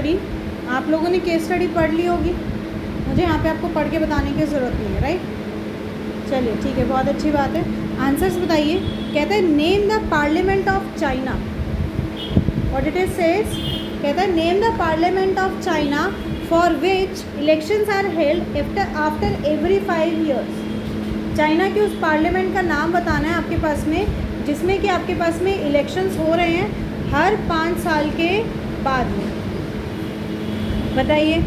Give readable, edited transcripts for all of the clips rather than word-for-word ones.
Study, आप लोगों ने केस स्टडी पढ़ ली होगी, मुझे यहाँ पे आपको पढ़ के बताने की ज़रूरत नहीं है, राइट। चलिए ठीक है, बहुत अच्छी बात है। आंसर्स बताइए। कहता है name the parliament of China, what it is says. कहता है name the parliament of China for which elections are held after every 5 years। China के उस पार्लियामेंट का नाम बताना है आपके पास में, जिसमें कि आपके पास में इलेक्शंस हो रहे हैं हर 5 साल के बाद में। बताइए।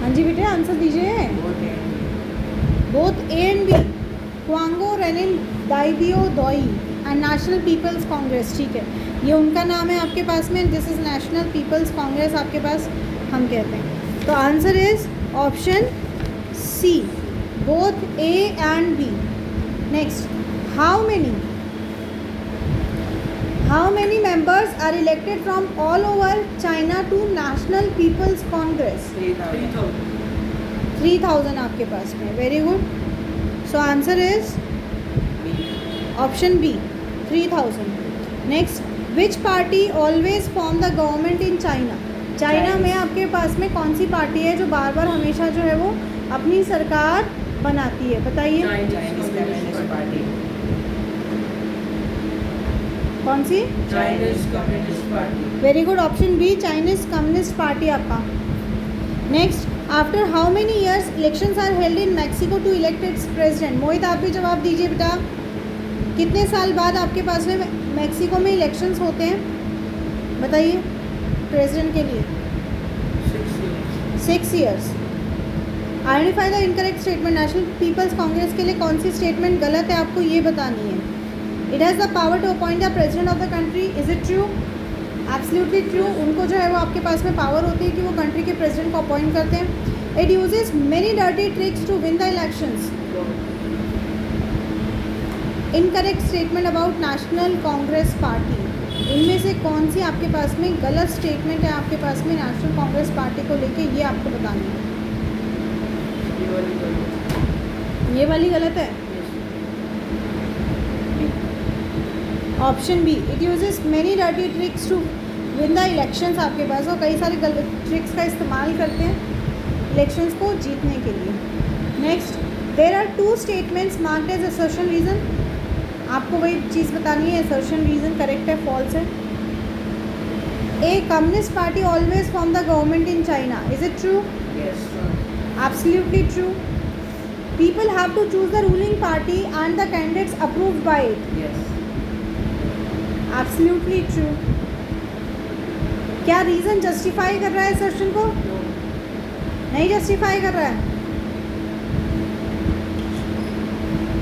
हाँ जी बेटे, आंसर दीजिए। बोथ ए एंड बी, क्वांगो रेनिन दाइबियो दोई एंड नेशनल पीपल्स कांग्रेस। ठीक है, ये उनका नाम है आपके पास में, this is National People's Congress आपके पास हम कहते हैं। तो answer is option C, both A and B. Next, how many members are elected from all over China to National People's Congress. 3000 आपके पास में, very good. So answer is option B, 3000। Next, which party always form the government in China. China में आपके पास में कौन सी party है जो बार बार हमेशा जो है वो अपनी सरकार बनाती है, बताइए। Chinese communist party. कौन सी? Chinese communist party. Very good, option B, Chinese communist party आपका। Next, after how many years elections are held in Mexico to elect its president. Mohit आप भी जवाब दीजिए बेटा, कितने साल बाद आपके पास में मैक्सिको में इलेक्शंस होते हैं, बताइए प्रेसिडेंट के लिए। 6 years। Identify the incorrect statement. National People's Congress के लिए कौन सी स्टेटमेंट गलत है आपको ये बतानी है। It has the power to appoint the president of the country, is it true? Absolutely true. उनको जो है वो आपके पास में पावर होती है कि वो कंट्री के प्रेसिडेंट को अपॉइंट करते हैं। It uses many dirty tricks to win the elections. Incorrect statement about National Congress party, इनमें से कौन सी आपके पास में गलत स्टेटमेंट है आपके पास में नेशनल कांग्रेस पार्टी को लेके, ये आपको बतानी है। ये वाली गलत है, option B, it uses many dirty tricks to win the elections. आपके पास वो कई सारे गलत ट्रिक्स का इस्तेमाल करते हैं इलेक्शंस को जीतने के लिए। Next, there are 2 statements marked as assertion reason. आपको वही चीज़ बतानी है, असर्शन रीजन करेक्ट है फॉल्स है। A communist party always form the government in China, is it true? Yes. Absolutely true. People have to choose the ruling party and the candidates approved by it. Yes. Absolutely true. क्या reason justify कर रहा है assertion को? नहीं justify कर रहा है।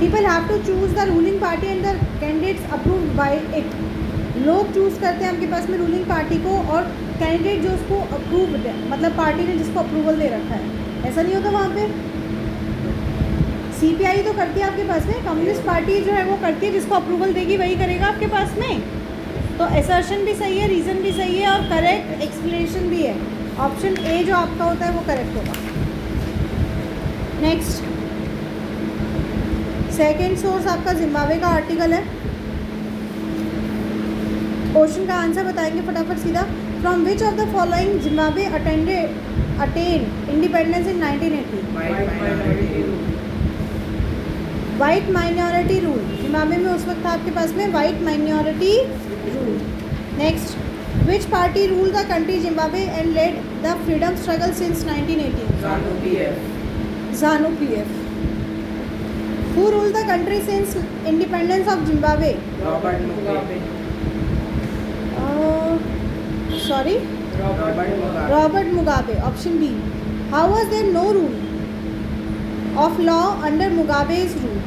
People have to choose the ruling party and the candidates approved by it. लोग चूज़ करते हैं आपके पास में रूलिंग पार्टी को और कैंडिडेट जो उसको अप्रूव्ड है, मतलब पार्टी ने जिसको अप्रूवल दे रखा है। ऐसा नहीं होता वहाँ पे। सीपीआई तो करती है आपके पास में, कम्युनिस्ट पार्टी जो है वो करती है, जिसको अप्रूवल देगी वही करेगा आपके पास में। तो असर्शन भी सही है, रीज़न भी सही है और करेक्ट एक्सप्लेनेशन भी है। ऑप्शन ए जो आपका होता है वो करेक्ट होगा। नेक्स्ट, सेकेंड सोर्स आपका जिम्बाब्वे का आर्टिकल है। क्वेश्चन का आंसर बताएंगे फटाफट सीधा। From which of the following Zimbabwe attend independence in 1980? White minority rule. Zimbabwe में उस वक्त था आपके पास में white minority rule. Next, which party rule the country Zimbabwe and led the freedom struggle since 1918? ZANU PF. Who ruled the country since independence of Zimbabwe? Robert Mugabe. Sorry? Robert Mugabe. Robert Mugabe. Option B. How was there no rule of law under Mugabe's rule?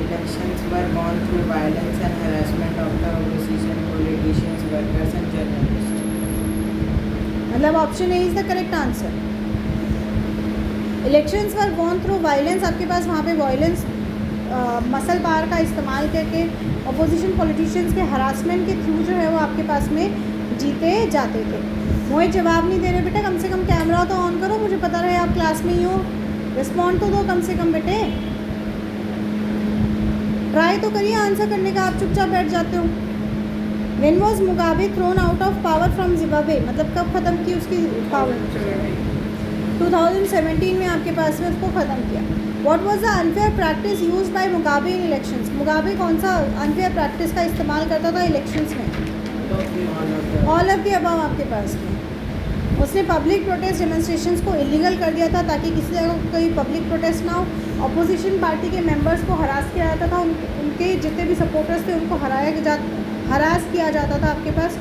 Elections were gone through violence and harassment of the opposition, politicians, workers and journalists. मतलब option A is the correct answer. Elections were gone through violence, आपके पास वहाँ पे violence muscle power का इस्तेमाल करके opposition politicians के harassment के through जो है वो आपके पास में जीते जाते थे। मोहित जवाब नहीं दे रहे बेटा, कम से कम कैमरा तो ऑन करो, मुझे पता रहे आप क्लास में ही हो। रिस्पॉन्ड तो दो कम से कम बेटे, ट्राई तो करिए आंसर करने का, आप चुपचाप बैठ जाते हो। When was Mugabe thrown out of power from Zimbabwe, मतलब कब ख़त्म की उसकी पावर? 2017 में आपके पास में उसको ख़त्म किया. What was the unfair practice used by Mugabe in elections? Mugabe कौन सा अनफेयर प्रैक्टिस का इस्तेमाल करता था इलेक्शंस में? ऑल ऑफ द अबव आपके पास में. उसने पब्लिक प्रोटेस्ट डेमोन्स्ट्रेशंस को इलीगल कर दिया था ताकि किसी जगह कोई पब्लिक प्रोटेस्ट ना हो. अपोजिशन पार्टी के मेंबर्स को हरास किया जाता था, उनके जितने भी सपोर्टर्स थे उनको हरास किया जाता था आपके पास.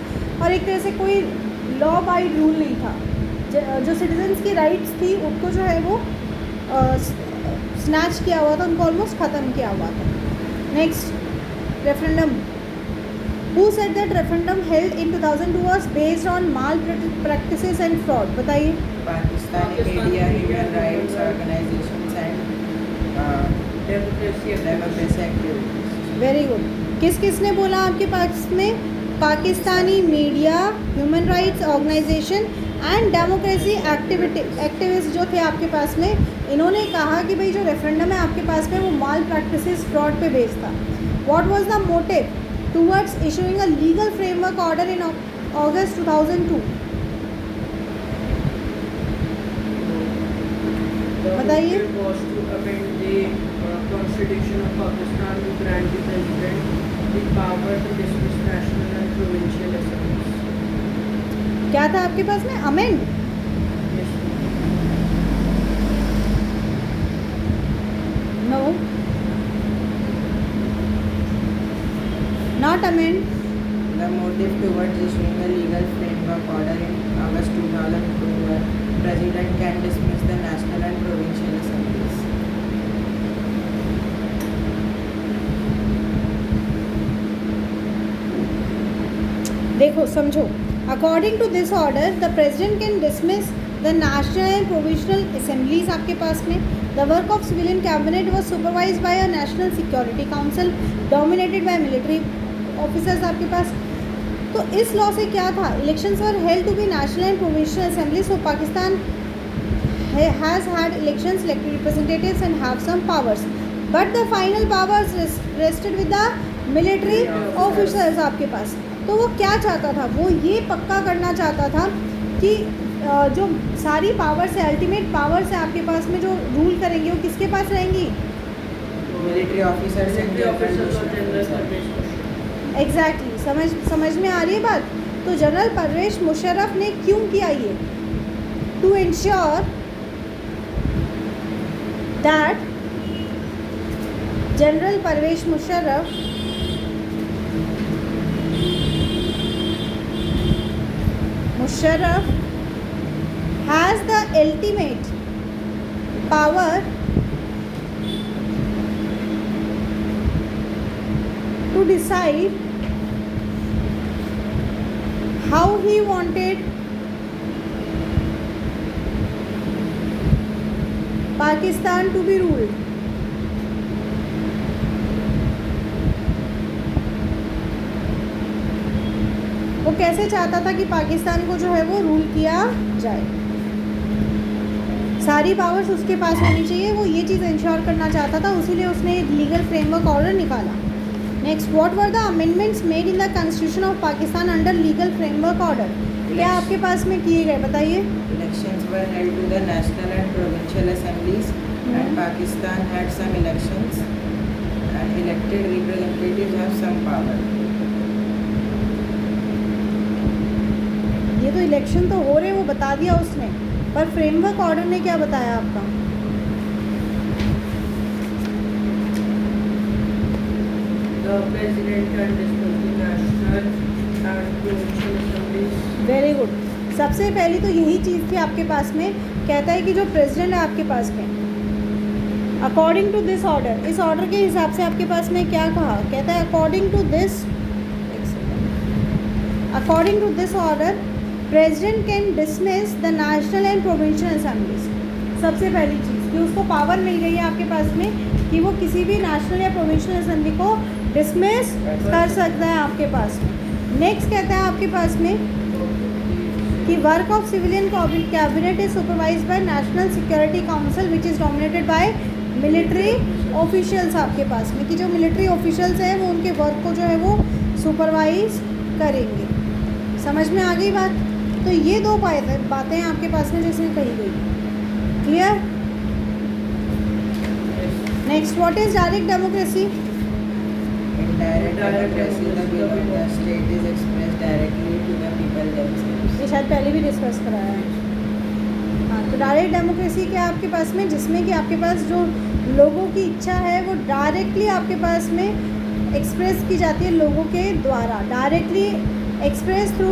और एक तरह से कोई लॉ बाय रूल नहीं था. जो सिटीजन्स की राइट्स थी उनको जो है वो स्नैच किया हुआ था, उनको ऑलमोस्ट ख़त्म किया हुआ था. Next, referendum. Who said that referendum held in 2002 was based on malpractices and fraud? बताइए. Pakistani media, human rights organizations and democracy activities. Very good. किसने बोला आपके पास में? Pakistani media, human rights organization and democracy activist जो थे आपके पास में, इन्होंने कहा कि भाई जो रेफरेंडम है आपके पास में वो माल प्रैक्टिसेस फ्रॉड पे बेस्ड था. What was the motive towards issuing a legal framework order in August 2002? बताइए. was to amend the Constitution of Pakistan to grant the President the power to dismiss national and provincial assemblies. क्या था आपके पास में? Amend. No, not amend. The motive towards issuing a legal framework order in August 2002 where President can dismiss the national and provincial assemblies. देखो समझो. According to this order, the President can dismiss the national and provincial assemblies आपके पास में. The work of civilian cabinet was supervised by a national security council dominated by military officers आपके पास. तो इस law से क्या था? Elections were held to be national and provincial assembly. So Pakistan has had elections, elected representatives and have some powers, but the final powers rested with the military officers आपके पास. तो वो क्या चाहता था? वो ये पक्का करना चाहता था कि जो सारी पावर्स है, अल्टीमेट पावर्स है आपके पास में, जो रूल करेंगे वो किसके पास रहेंगी? Military officers and general. Exactly. समझ में आ रही है बात? तो जनरल परवेज मुशर्रफ ने क्यों किया ये? To ensure that general Parvez Musharraf has the ultimate power to decide how he wanted Pakistan to be ruled. वो कैसे चाहता था कि पाकिस्तान को जो है वो रूल किया जाए. सारी पावर्स उसके पास होनी चाहिए, वो ये चीज़ इंश्योर करना चाहता था, उसीलिए उसने लीगल फ्रेमवर्क ऑर्डर निकाला. Next, what were the amendments made in the constitution of Pakistan under legal framework order? क्या आपके पास में किए गए? बताइए. Elections were held to the national and provincial assemblies and Pakistan had some elections and elected representatives have some power. ये तो election तो हो रहे, वो बता दिया उसने, पर फ्रेमवर्क ऑर्डर ने क्या बताया आपका? The President can dismiss the national and provincial assemblies. Very good. सबसे पहली तो यही चीज़ थी आपके पास में. कहता है कि जो प्रेसिडेंट है आपके पास में, अकॉर्डिंग टू दिस ऑर्डर, इस ऑर्डर के हिसाब से आपके पास में क्या कहा? कहता है according to this order president can dismiss the national and provincial assemblies. सबसे पहली चीज़ कि उसको पावर मिल गई है आपके पास में कि वो किसी भी नेशनल या प्रोविंशियल असेंबली को डिसमिस कर सकता है आपके पास में. नेक्स्ट कहता है आपके पास में कि work of civilian cabinet is supervised by national security council which is dominated by military officials. आपके पास में कि जो मिलिट्री ऑफिशियल्स हैं वो उनके वर्क को जो है वो सुपरवाइज करेंगे। समझ में आ गई बात? तो ये दो बातें आपके पास में जिसमें कही गई। Clear? Next, what is direct democracy? Indirect democracy, the will of the state is expressed directly to the people themselves. ये शायद पहले भी डिस्कस कराया है। हाँ, तो डायरेक्ट डेमोक्रेसी क्या है आपके पास में, जिसमें कि आपके पास जो लोगों की इच्छा है वो डायरेक्टली आपके पास में एक्सप्रेस की जाती है लोगों के द्वारा, directly express through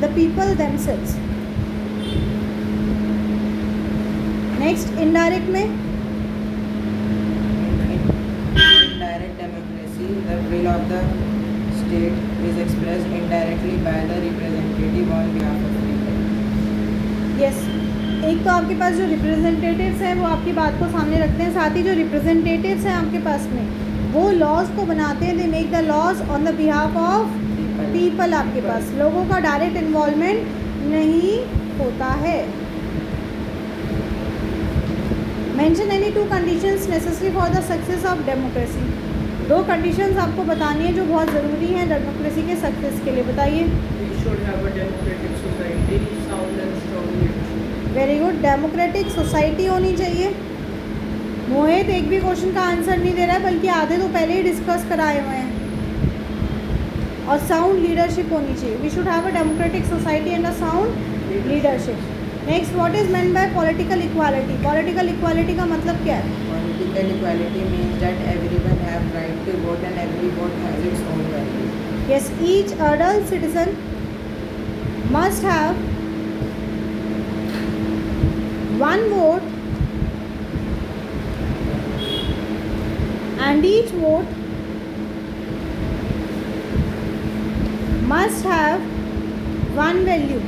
the people themselves. Next, indirect में Indirect democracy, the will of the state is expressed indirectly by the representative on behalf of people. Yes, एक तो आपके पास जो रिप्रेजेंटेटिव्स हैं वो आपकी बात को सामने रखते हैं, साथ ही जो रिप्रेजेंटेटिव्स हैं आपके पास में वो लॉज को बनाते हैं, they make the laws on the behalf of people. आपके पास लोगों का डायरेक्ट इन्वॉल्वमेंट नहीं होता है। Mention any two conditions necessary for the success of democracy. दो कंडीशंस आपको बतानी है जो बहुत ज़रूरी हैं डेमोक्रेसी के सक्सेस के लिए। बताइए। We should have a democratic society, sound and strong leadership. Very good, democratic society होनी चाहिए। मोहित एक भी क्वेश्चन का आंसर नहीं दे रहा है, बल्कि आधे तो पहले ही डिस्कस कराए हुए हैं। और साउंड लीडरशिप होनी चाहिए। We should have a democratic society and a sound leadership. Next, what is meant by political equality? Political equality का मतलब क्या है? Political equality means that everyone have right to vote and every vote has its own value. Yes, each adult citizen must have one vote and each vote must have one value.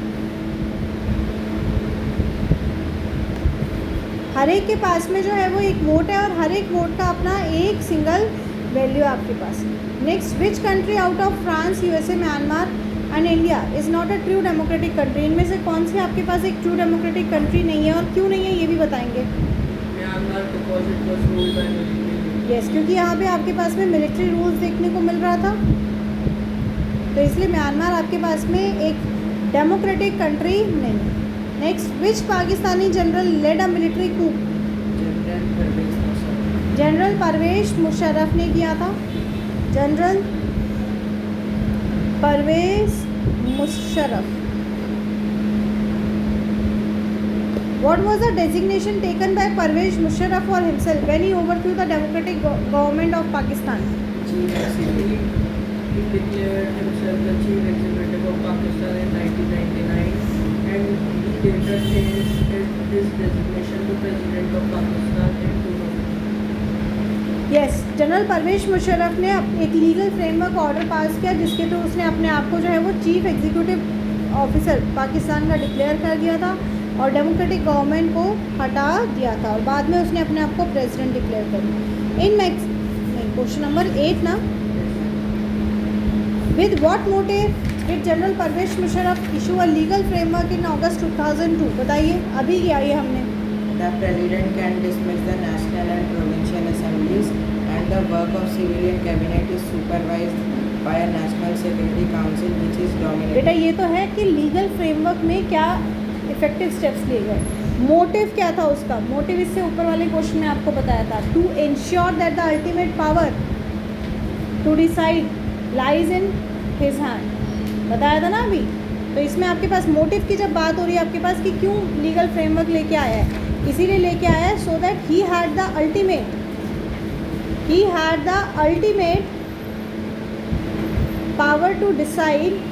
हर एक के पास में जो है वो एक vote है और हर एक वोट का अपना एक सिंगल वैल्यू है आपके पास। Next, which country out of France, USA, Myanmar and India is not a true democratic country? इनमें से कौन सी आपके पास एक ट्रू डेमोक्रेटिक कंट्री नहीं है और क्यों नहीं है ये भी बताएंगे। Myanmar, because it was ruled by military. Yes, क्योंकि यहाँ पे आपके पास में मिलिट्री रूल्स देखने को मिल रहा था, तो इसलिए म्यांमार आपके पास में एक डेमोक्रेटिक कंट्री नहीं है। Next, which Pakistani general led a military coup? General Parvez Musharraf ने किया था। General Parvez Musharraf. What was the designation taken by Parvez Musharraf for himself when he overthrew the democratic government of Pakistan? He declared himself the chief executive of Pakistan in 1999 and he later changed his designation to President of Pakistan in 2000. Yes, general Parvez Musharraf ने एक legal framework order pass किया जिसके through उसने अपने आप को जो है वो चीफ एग्जीक्यूटिव ऑफिसर पाकिस्तान का डिक्लेयर कर दिया था और डेमोक्रेटिक गवर्नमेंट को हटा दिया था और बाद में उसने अपने आप को प्रेसिडेंट डिक्लेयर कर दिया। इन क्वेश्चन नंबर 8 ना, with what motive did General Parvez Musharraf issue a legal framework in August 2002? बताइए, अभी किया ये हमने। The President can dismiss the national and provincial assemblies and the work of civilian cabinet is supervised by a National Security Council which is dominated. बेटा ये तो है कि लीगल फ्रेमवर्क में क्या इफेक्टिव स्टेप्स लिए गए। मोटिव क्या था उसका? मोटिव इससे ऊपर वाले क्वेश्चन में आपको बताया था, to ensure that the ultimate power to decide lies in his hand, बताया था ना अभी। तो इसमें आपके पास मोटिव की जब बात हो रही है आपके पास कि क्यों लीगल फ्रेमवर्क लेके आया है, इसीलिए लेके आया है so that he had the ultimate power to decide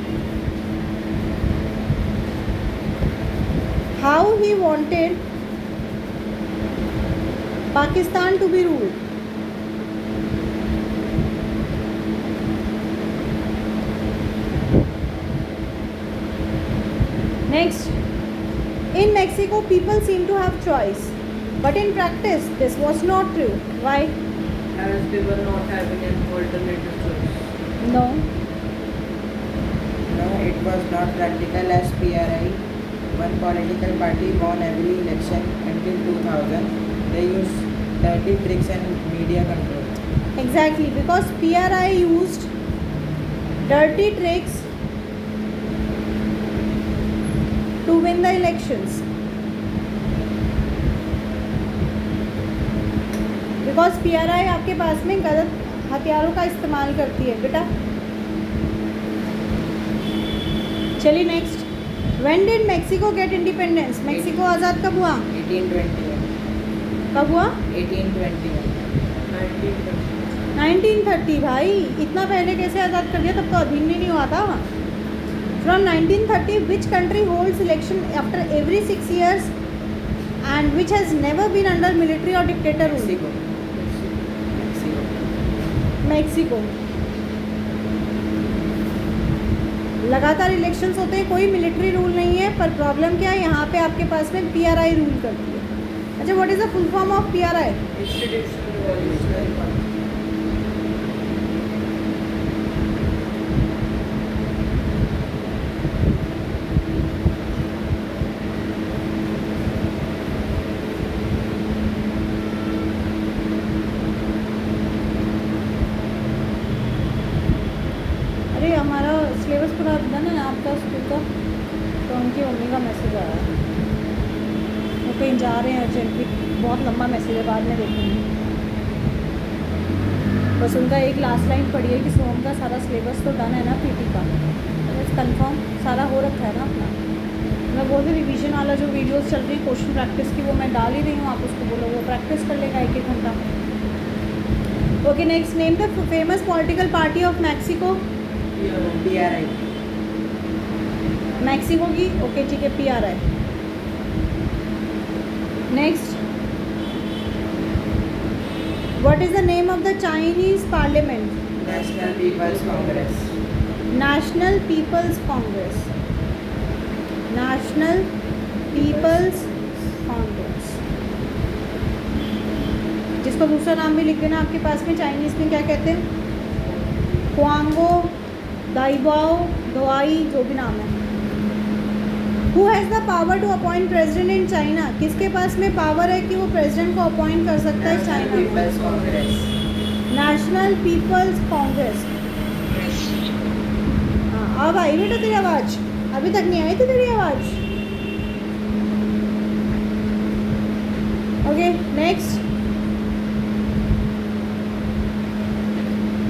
how he wanted Pakistan to be ruled. Next, in Mexico people seem to have choice, but in practice this was not true. Why? As they were not having an alternative choice. No. No, it was not practical as PRI. One political party won every election until 2000. They used dirty tricks and media control. Exactly, because PRI used dirty tricks to win the elections, because PRI आपके पास में गलत हथियारों का इस्तेमाल करती है बेटा। चलिए next, when did Mexico get independence? Mexico आज़ाद कब हुआ? 1821. कब हुआ? 1821. 1930। भाई इतना पहले कैसे आज़ाद कर दिया? तब तो अधीन ही नहीं हुआ था। From 1930 which country holds election after every 6 years and which has never been under military और डिक्टेटर रूल? Mexico. मेक्सिको। लगातार इलेक्शंस होते हैं, कोई मिलिट्री रूल नहीं है, पर प्रॉब्लम क्या है यहाँ पे आपके पास में PRI रूल करती है। अच्छा, what is the full form of PRI? Institutional Revolutionary Party. अरे हमारा सिलेबस पूरा डन है आपका स्कूल का, तो उनकी मम्मी का मैसेज आया है, वो कहीं जा रहे हैं अर्जेंटली, बहुत लंबा मैसेज है, बाद में देखेंगे। बस उनका एक लास्ट लाइन पड़ी है कि सोम का सारा सिलेबस तो डन है ना PT का, बस कंफर्म सारा हो रखा है ना अपना। मैं बोल रही रिवीजन वाला जो वीडियोस चल रही है क्वेश्चन प्रैक्टिस की, वो मैं डाल ही रही हूँ, आप उसको बोलो वो प्रैक्टिस कर लेगा 1-1 घंटा। Okay next, name the famous political party of Mexico. PRI. Mexico की, ओके ठीक है PRI। Next, what is the name of the Chinese parliament? National People's Congress. National People's Congress, National People's Congress, जिसको दूसरा नाम भी लिख देना आपके पास में। चाइनीज़ में क्या कहते हैं? क्वांगो, दाइबाओ, दोआई, जो भी नाम है। Who has the power to appoint president in China? किसके पास में पावर है कि वो प्रेसिडेंट को अपॉइंट कर सकता है National चाइना में? People's Congress. National People's Congress. हाँ अब आई बेटा तेरी आवाज़, अभी तक नहीं आई थी तेरी आवाज़। ओके नेक्स्ट,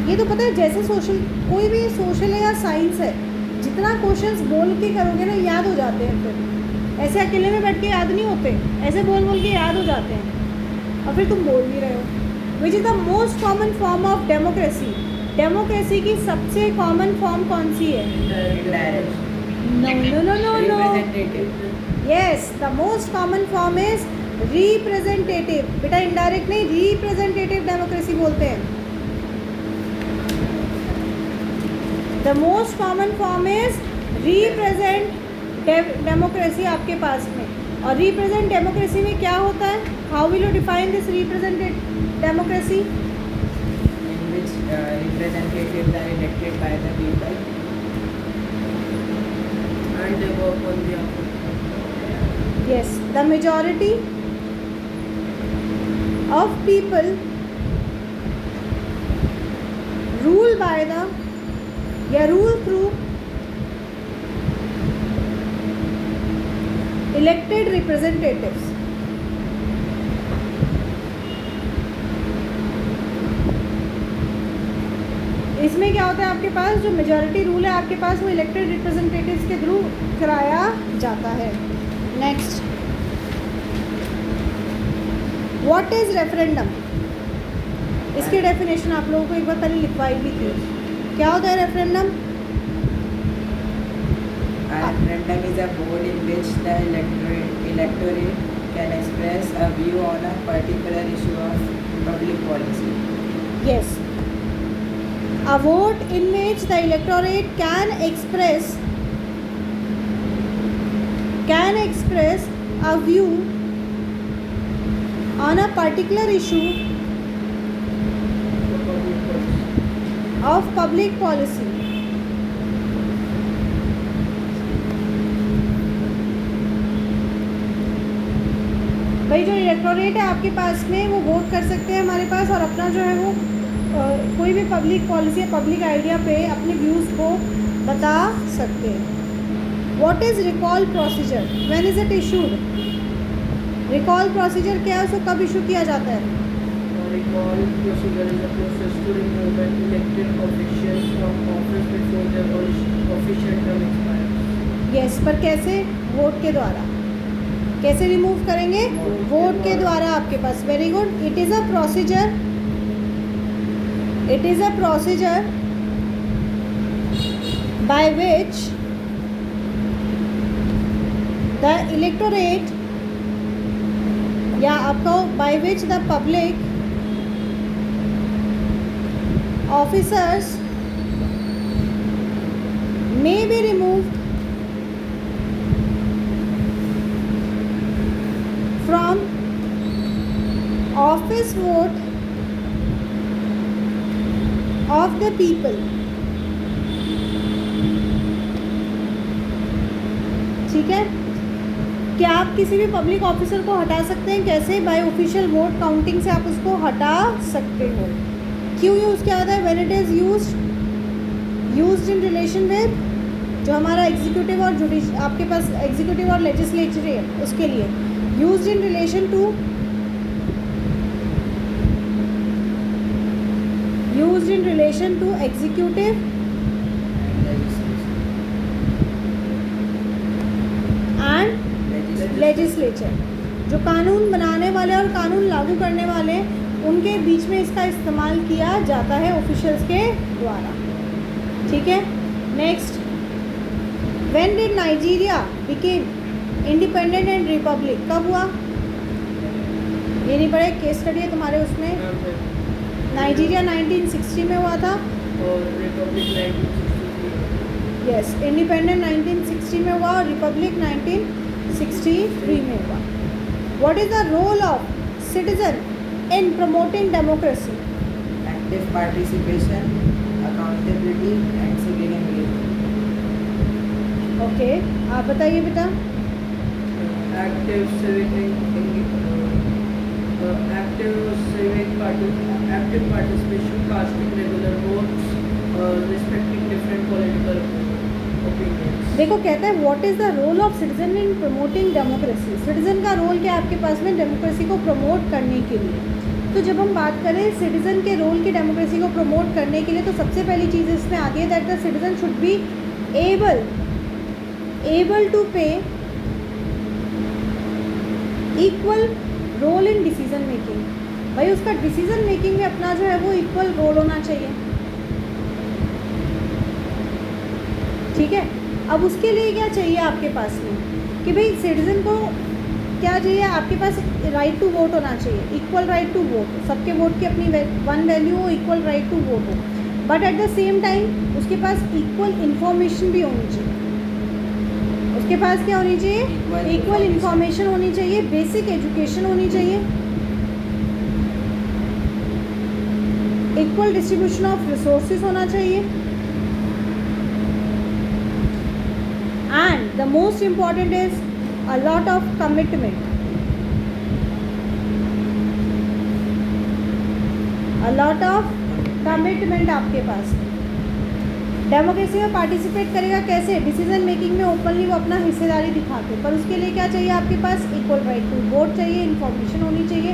ये तो पता है जैसे सोशल, कोई भी सोशल है या साइंस है, जितना क्वेश्चंस बोल के करोगे ना याद हो जाते हैं, फिर ऐसे अकेले में बैठ के याद नहीं होते, ऐसे बोल बोल के याद हो जाते हैं, और फिर तुम बोल भी रहे हो। Which is the most common form of democracy? Democracy की सबसे कॉमन फॉर्म कौन सी है? Indirect. No no no no no, Representative. Yes the most common form is representative. बेटा इनडायरेक्ट नहीं, रिप्रेजेंटेटिव डेमोक्रेसी बोलते हैं। The most common form is represent democracy आपके पास में। और रिप्रेजेंट डेमोक्रेसी में क्या होता है? How will you define this representative democracy? In which representatives are elected by the people. And they work on behalf of. Yes, the majority of people rule by the, या rule through elected representatives. इसमें क्या होता है आपके पास जो majority rule है आपके पास वो इलेक्टेड रिप्रेजेंटेटिव्स के थ्रू कराया जाता है। Next, what is referendum? इसकी डेफिनेशन आप लोगों को एक बार पहले लिखवाई भी थी। क्या होता है referendum? A referendum is a vote in which the electorate can express a view on a particular issue of public policy. Yes, a vote in which the electorate can express a view on a particular issue of public policy. भाई जो electorate है आपके पास में वो vote कर सकते हैं हमारे पास, और अपना जो है वो कोई भी पब्लिक पॉलिसी या पब्लिक आइडिया पे अपने व्यूज़ को बता सकते हैं। What is recall procedure, when is it issued? Recall procedure क्या है, उसको कब इशू किया जाता है? Recall procedure is a process to remove an elected official from office before their official term expires. Yes, पर कैसे? वोट के द्वारा। कैसे रिमूव करेंगे? वोट के द्वारा आपके पास। Very good. It is a procedure, it is a procedure by which the electorate या आपका by which the public officers may be removed from office vote of the people। ठीक है, क्या आप किसी भी पब्लिक ऑफिसर को हटा सकते हैं? कैसे? बाय ऑफिशियल वोट काउंटिंग से आप उसको हटा सकते हो। क्यों यूज़ किया जाता है? When it is used in relation with जो हमारा एग्जीक्यूटिव और जुडिश आपके पास एग्जीक्यूटिव और लेजिस्लेचर है, उसके लिए used in relation to executive and legislature. जो कानून बनाने वाले और कानून लागू करने वाले, उनके बीच में इसका इस्तेमाल किया जाता है ऑफिशियल्स के द्वारा। ठीक है, next, when did Nigeria became independent and Republic? कब हुआ? ये नहीं पढ़े? केस स्टडी है तुम्हारे उसमें। नाइजीरिया 1960 में हुआ था और रिपब्लिक 1963। यस, इंडिपेंडेंट 1960 में हुआ और रिपब्लिक 1963 में हुआ। What is the role of citizen in promoting democracy? Active participation, accountability and civic engagement. Okay, आप बताइए बेटा। Active participation, casting regular votes, respecting different political opinions. देखो, कहता है what is the role of citizen in promoting democracy. Citizen का role क्या है आपके पास में डेमोक्रेसी को प्रमोट करने के लिए? तो जब हम बात करें सिटीजन के रोल की डेमोक्रेसी को प्रमोट करने के लिए, तो सबसे पहली चीज़ इसमें आती है that the citizen should be able to pay equal role in decision making. भाई उसका डिसीजन मेकिंग में अपना जो है वो इक्वल रोल होना चाहिए। ठीक है, अब उसके लिए क्या चाहिए आपके पास में कि भाई सिटीजन को क्या चाहिए? आपके पास राइट टू वोट होना चाहिए, इक्वल राइट टू वोट। सबके वोट की अपनी वन वैल्यू हो, इक्वल राइट टू वोट हो, but at the same time उसके पास इक्वल इन्फॉर्मेशन भी होनी चाहिए। उसके पास क्या होनी चाहिए? इक्वल इन्फॉर्मेशन होनी चाहिए, बेसिक एजुकेशन होनी चाहिए, इक्वल डिस्ट्रीब्यूशन ऑफ रिसोर्सेज होना चाहिए, and the most important is a lot of commitment, आपके पास। डेमोक्रेसी में पार्टिसिपेट करेगा कैसे? डिसीजन मेकिंग में ओपनली वो अपना हिस्सेदारी दिखा के। पर उसके लिए क्या चाहिए आपके पास? इक्वल राइट टू वोट चाहिए, इन्फॉर्मेशन होनी चाहिए,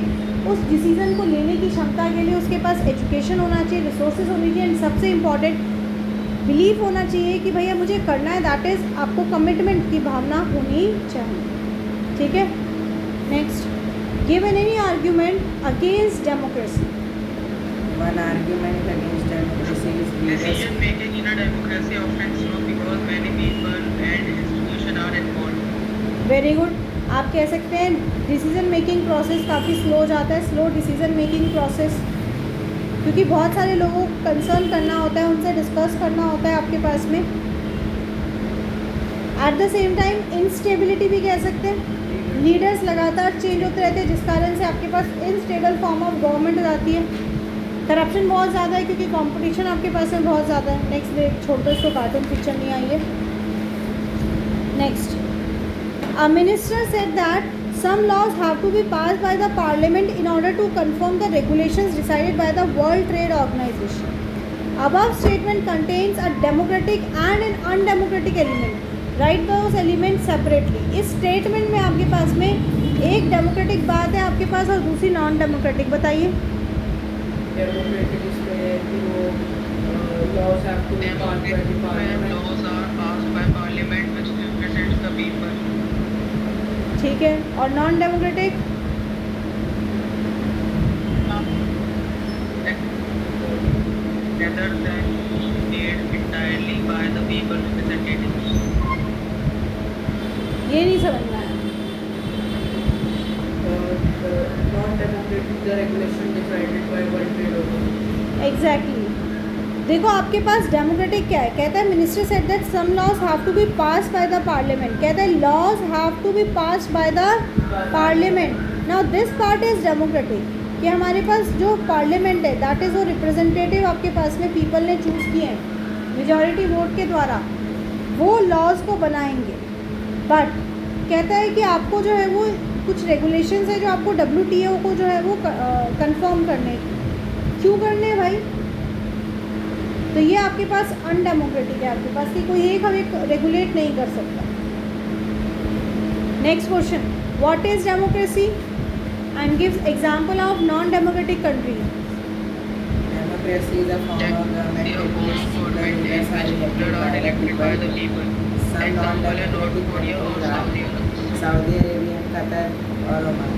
उस डिसीजन को लेने की क्षमता के लिए उसके पास एजुकेशन होना चाहिए, रिसोर्सेज होनी चाहिए, एंड सबसे इम्पॉर्टेंट बिलीव होना चाहिए कि भैया मुझे करना है। दैट इज़ आपको कमिटमेंट की भावना होनी चाहिए। ठीक है, next, give any argument against democracy. One argument against democracy is Decision making in a democracy often slow because many people and institutions are involved. Very good. आप कह सकते हैं डिसीजन मेकिंग प्रोसेस काफ़ी स्लो हो जाता है, slow decision making process, क्योंकि बहुत सारे लोगों को कंसर्न करना होता है, उनसे डिस्कस करना होता है आपके पास में। At the same time instability भी कह सकते हैं, लीडर्स लगातार चेंज होते रहते हैं, जिस कारण से आपके पास इनस्टेबल फॉर्म ऑफ गवर्नमेंट हो जाती है। करप्शन बहुत ज़्यादा है क्योंकि कंपटीशन आपके पास में बहुत ज़्यादा है। नेक्स्ट देख, छोड़ दो इसको, कार्टून पिक्चर नहीं आई है। Next, a minister said that some laws have to be passed by the parliament in order to confirm the regulations decided by the World Trade Organization. Above statement contains a democratic and an undemocratic element. Right those element separately. इस statement में आपके पास में एक democratic बात है आपके पास और दूसरी नॉन डेमोक्रेटिक, बताइए। डेमोक्रेटिक इसमें है कि वो laws have to be passed by the parliament. Laws are passed by parliament which represents the people. ठीक है, और non democratic? Rather than made entirely by the people representatives. ये नहीं समझना है। Non-democratic, the regulation decided by World Trade Organization. Exactly देखो आपके पास डेमोक्रेटिक क्या है, कहता है minister said that some laws have to be passed by the parliament, कहता है laws have to be passed by the parliament. Now this part is democratic कि हमारे पास जो पार्लियामेंट है दैट इज़ वो रिप्रेजेंटेटिव आपके पास में पीपल ने चूज़ किए हैं मेजॉरिटी वोट के द्वारा, वो लॉज को बनाएंगे। बट कहता है कि आपको जो है वो कुछ रेगुलेशंस है जो आपको WTO को जो है वो कंफर्म करने, क्यों करने हैं भाई? तो ये आपके पास अनडेमोक्रेटिक है आपके पास कि कोई एक हमें रेगुलेट नहीं कर सकता। Next question, what is democracy and gives example of non democratic countries. Democracy is a form of government The in form which of the government in leaders are which people are elected by the people. Some Example है North non-democratic Korea और countries Saudi are Arabia. Saudi Arabia, Qatar और Oman.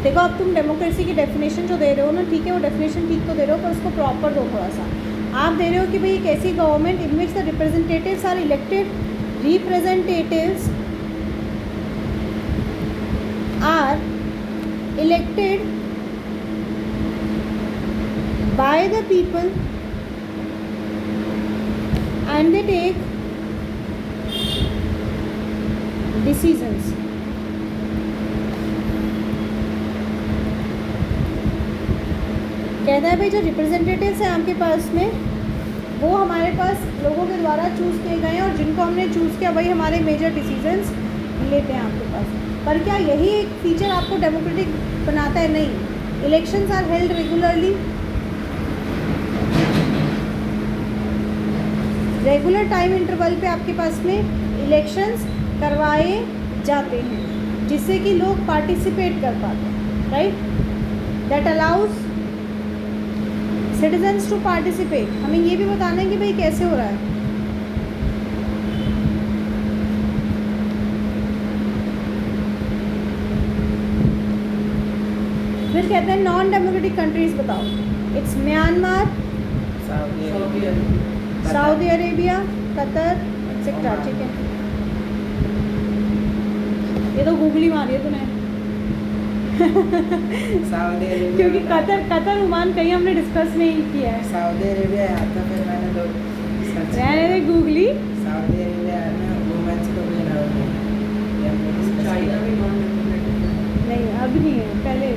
देखो अब तुम democracy की definition जो दे रहे हो ना, ठीक है वो डेफिनेशन ठीक तो दे रहे हो पर उसको प्रॉपर दो थोड़ा सा। आप दे रहे हो कि भाई एक ऐसी government in which the representatives are elected, representatives are elected by the people and they take decisions. कहता है भाई जो रिप्रेजेंटेटिव्स हैं आपके पास में वो हमारे पास लोगों के द्वारा चूज़ किए गए हैं और जिनको हमने चूज़ किया वही हमारे मेजर डिसीजंस लेते हैं आपके पास। पर क्या यही एक फीचर आपको डेमोक्रेटिक बनाता है? नहीं। Elections are held regularly, regular time interval पे आपके पास में इलेक्शंस करवाए जाते हैं जिससे कि लोग पार्टिसिपेट कर पाते हैं, right. That allows citizens to participate. हमें ये भी बताना है कि भाई कैसे हो रहा है। फिर कहते हैं नॉन डेमोक्रेटिक कंट्रीज बताओ। It's Myanmar, Saudi Saudi Arabia. Arabia. Saudi Arabia, Qatar etcetera. ठीक है, ये तो गूगल ही मारी है तूने Saudi Arabia. क्योंकि कतर ओमान कहीं हमने डिस्कस नहीं किया है। Saudi Arabia आया था, फिर मैंने दो सर्च रहने दे गूगली। Saudi Arabia में वुमेन्स को भी अलाउड है। चाइना भी non-democratic है. नहीं अब नहीं है, पहले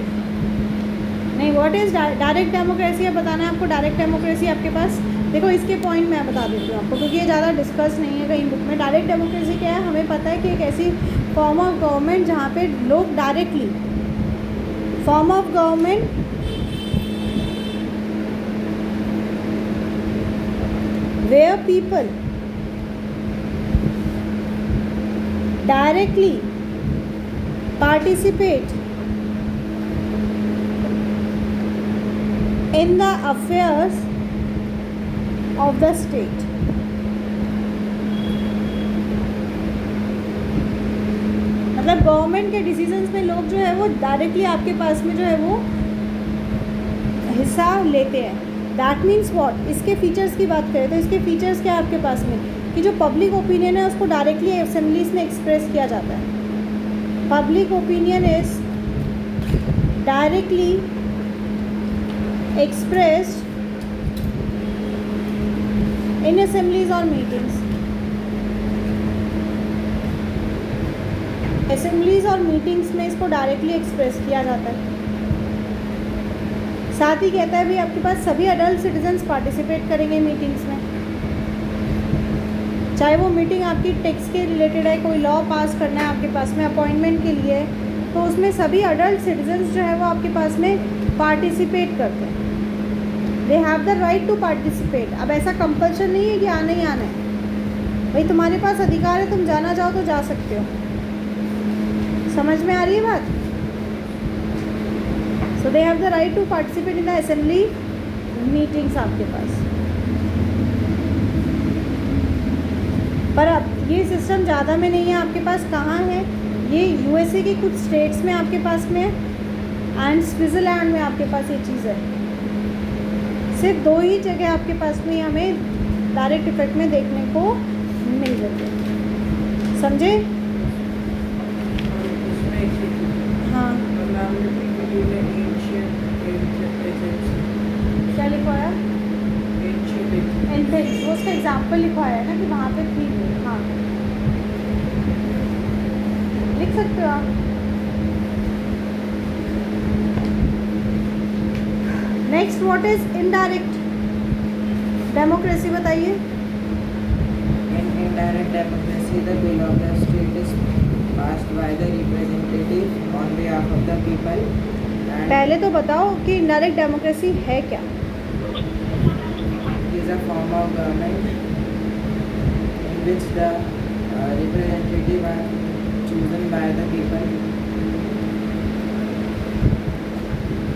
नहीं। व्हाट इज़ डायरेक्ट डेमोक्रेसी है बताना है आपको। डायरेक्ट डेमोक्रेसी आपके पास देखो इसके पॉइंट मैं बता देती हूँ आपको क्योंकि ये ज़्यादा डिस्कस नहीं है कहीं बुक में। डायरेक्ट डेमोक्रेसी क्या है? हमें पता है कि एक ऐसी फॉर्म ऑफ गवर्नमेंट जहाँ पे लोग directly, form of government where people directly participate in the affairs of the state। मतलब गवर्नमेंट के डिसीजंस में लोग जो है वो डायरेक्टली आपके पास में जो है वो हिस्सा लेते हैं। That means what? इसके फीचर्स की बात करें तो इसके फीचर्स क्या है आपके पास में कि जो पब्लिक ओपिनियन है उसको डायरेक्टली असेंबलीज में एक्सप्रेस किया जाता है। Public opinion is directly expressed in assemblies or meetings। assemblies और meetings में इसको डायरेक्टली एक्सप्रेस किया जाता है। साथ ही कहता है भाई आपके पास सभी अडल्ट सिटीजन्स पार्टिसिपेट करेंगे मीटिंग्स में, चाहे वो मीटिंग आपकी टैक्स के रिलेटेड है, कोई लॉ पास करना है आपके पास में अपॉइंटमेंट के लिए, तो उसमें सभी अडल्ट सिटीजन्स जो है वो आपके पास में पार्टिसिपेट करते हैं। They have the right to participate. अब ऐसा कंपल्शन नहीं है कि आना ही आना है, भाई तुम्हारे पास अधिकार है, तुम जाना चाहो तो जा सकते हो। समझ में आ रही है बात? So they have the right to participate in the assembly meetings आपके पास। पर अब ये सिस्टम ज़्यादा में नहीं है आपके पास। कहाँ है ये? यूएसए की कुछ स्टेट्स में आपके पास में एंड स्विट्ज़रलैंड में आपके पास ये चीज़ है। सिर्फ 2 ही जगह आपके पास में हमें डायरेक्ट इफेक्ट में देखने को मिल रही है। समझे? और उसमें एक चीज़, हाँ, मैम ने पीपीटी में एंशिएंट क्या लिखवाया? एंशिएंट एंथेंस, वो उसका एग्जाम्पल लिखवाया है ना कि वहाँ पे थी वो। हाँ, लिख सकते हो आप। Next, what is indirect democracy? बताइए। In indirect democracy, the bill of the state is passed by the representative on behalf of the people and पहले तो बताओ कि इनडायरेक्ट डेमोक्रेसी है क्या? is a form of government in which the representative are chosen by the people.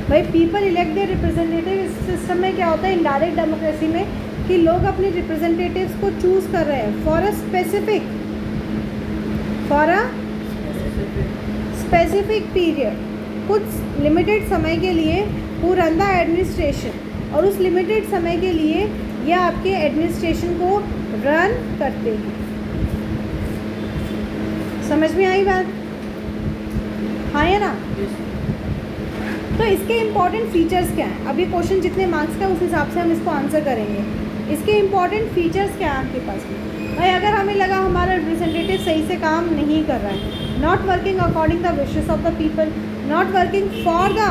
भाई people elect their representative. इस system में क्या होता है इनडायरेक्ट डेमोक्रेसी में कि लोग अपने रिप्रेजेंटेटिव्स को चूज़ कर रहे हैं फॉर अ स्पेसिफिक पीरियड, कुछ लिमिटेड समय के लिए हु रन द एडमिनिस्ट्रेशन, और उस लिमिटेड समय के लिए ये आपके एडमिनिस्ट्रेशन को रन करते हैं। समझ में आई बात? हाँ या ना? तो इसके इम्पॉर्टेंट फीचर्स क्या हैं? अब ये क्वेश्चन जितने मार्क्स का उस हिसाब से हम इसको आंसर करेंगे। इसके इम्पॉर्टेंट फीचर्स क्या हैं आपके पास में? भाई अगर हमें लगा हमारा रिप्रेजेंटेटिव सही से काम नहीं कर रहा है, not working according the wishes of the people, not working for the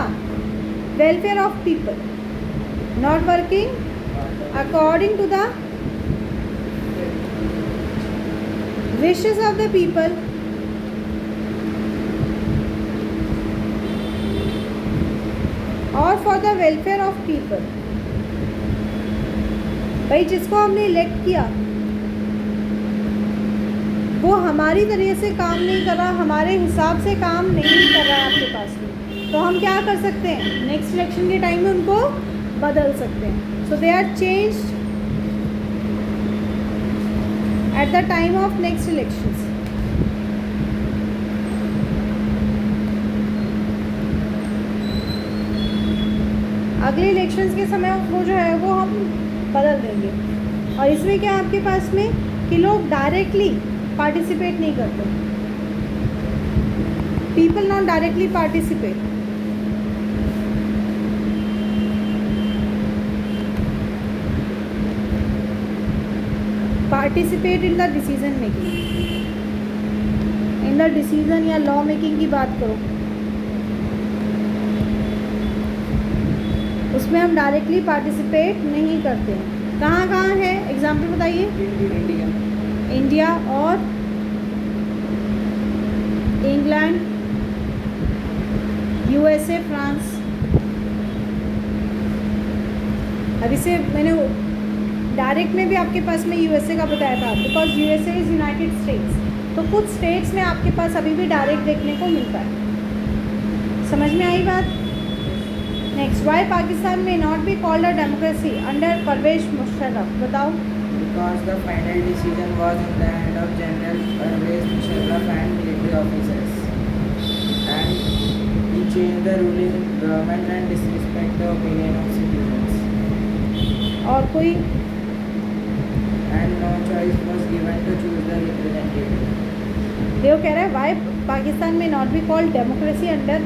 welfare of people, not working according to the wishes of the people, और for the welfare of people. भाई जिसको हमने इलेक्ट किया वो हमारी तरह से काम नहीं कर रहा, हमारे हिसाब से काम नहीं कर रहा है आपके पास में, तो हम क्या कर सकते हैं? नेक्स्ट इलेक्शन के टाइम में उनको बदल सकते हैं। So they are changed at the time of next elections. अगले इलेक्शंस के समय वो जो है वो हम बदल देंगे। और इसमें क्या आपके पास में कि लोग डायरेक्टली पार्टिसिपेट नहीं करते, people not directly participate. Participate in the decision making, in the decision या लॉ मेकिंग की बात करो, उसमें हम डायरेक्टली पार्टिसिपेट नहीं करते हैं। कहाँ कहाँ है एग्जाम्पल बताइए? India. इंडिया और इंग्लैंड, यूएसए, फ्रांस। अब इसे मैंने डायरेक्ट में भी आपके पास में यूएसए का बताया था, because USA is United states. तो कुछ स्टेट्स में आपके पास अभी भी डायरेक्ट देखने को मिलता है। समझ में आई बात? Next, why Pakistan may not be called a democracy under Pervez Musharraf? बताओ। Because the final decision was in the hand of General Pervez Musharraf and military officers, and he changed the ruling government and disrespect the opinion of citizens. और कोई? And no choice was given to choose the representative. देखो कह रहा है Y Pakistan may not be called democracy under,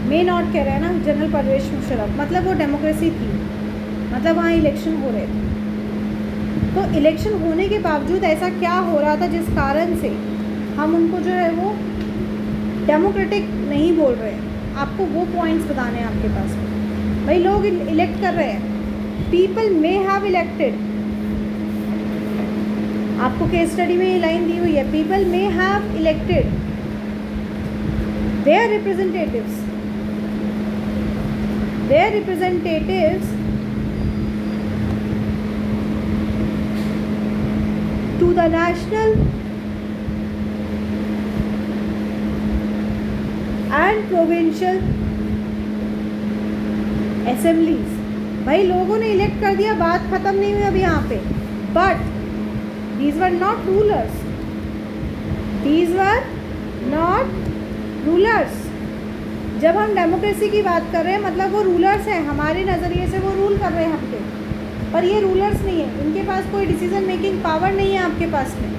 में not कह रहा है ना जनरल परवेज मुशर्रफ, मतलब वो डेमोक्रेसी थी, मतलब वहाँ इलेक्शन हो रहे थे। तो इलेक्शन होने के बावजूद ऐसा क्या हो रहा था जिस कारण से हम उनको जो है वो डेमोक्रेटिक नहीं बोल रहे हैं? आपको वो पॉइंट्स बताने हैं आपके पास में। भाई लोग इलेक्ट कर रहे हैं, पीपल मे हैव इलेक्टेड। आपको केस स्टडी में ये लाइन दी हुई है, people may have elected their representatives to to the national and provincial assemblies. भाई लोगों ने इलेक्ट कर दिया, बात ख़त्म नहीं हुई अभी यहाँ पे. But these were not rulers. These were not rulers. जब हम डेमोक्रेसी की बात कर रहे हैं मतलब वो रूलर्स हैं, हमारे नज़रिए से वो रूल कर रहे हैं हम पे, पर ये रूलर्स नहीं है. इनके पास कोई डिसीजन मेकिंग पावर नहीं है आपके पास में.